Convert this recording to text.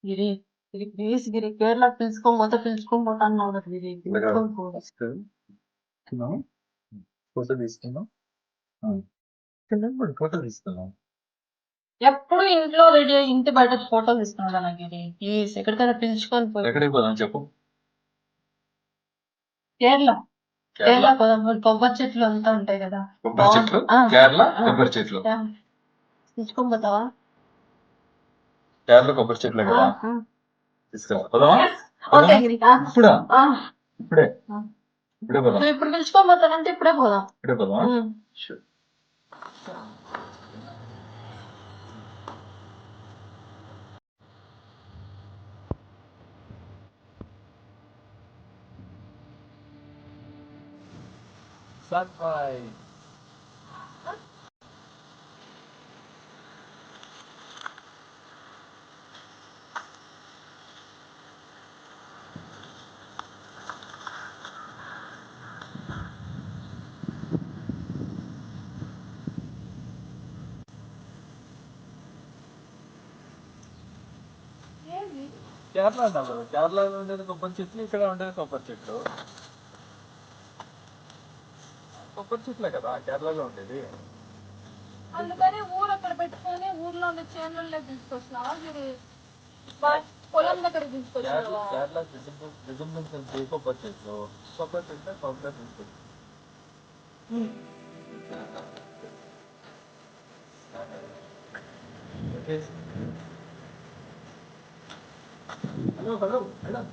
గిరి గిరి please గిరి కేరళ పిలుచుకొని పోతా అన్నావు కదా గిరి పిలుచుకొని పో. ఫోటో తీసుకున్నాం ఫోటో తీసుకున్నాం. ఎప్పుడు ఇంట్లో రెడీ అయ్యి ఇంటి బయట ఫోటోలు తీసుకున్నాను గిరి ప్లీజ్ ఎక్కడికైనా పిలుచుకొని పోయి. ఎక్కడికి పోదాం చెప్పు. కేరళ కేరళ కేరళ పోదాం కొబ్బరి చెట్లు అంతా ఉంటాయి కదా. కొబ్బరి చెట్లు ఆ, కేరళ ఆ, కొబ్బరి చెట్లు ఆ. పిలుచుకొని పోతావా? కేరళ కొబ్బరి చెట్లే కదా తీసుకురా పోదామా. ఓకే గిరి ఇప్పుడా ఆ, ఇప్పుడే ఆ. ఇప్పుడే పోదాం. నువ్వు ఇప్పుడు పిలుచుకొని పోతానంటే ఇప్పుడే పోదాం. ఇప్పుడే పోదామా. ఉమ్. Sure. Sunrise. కేరళ అన్నారు. కేరళలో ఉండేది కొబ్బరి చెట్లు, ఇక్కడ ఉండేది కొబ్బరి చెట్లు. కొబ్బరి చెట్లే కదా కేరళలో ఉండేది. అందుకని ఊరు అక్కడ పెట్టుకొని ఊర్లో ఉన్న చేనుల్లో తీసుకొచ్చినావా గిరి? పొలం దగ్గర తీసుకొచ్చినావా? కేరళ రిజంబ్లెన్స్ కలిసి కొబ్బరి చెట్లు, కొబ్బరి చెట్లు కొబ్బరి తీసుకొచ్చి హలో హలో మేడం.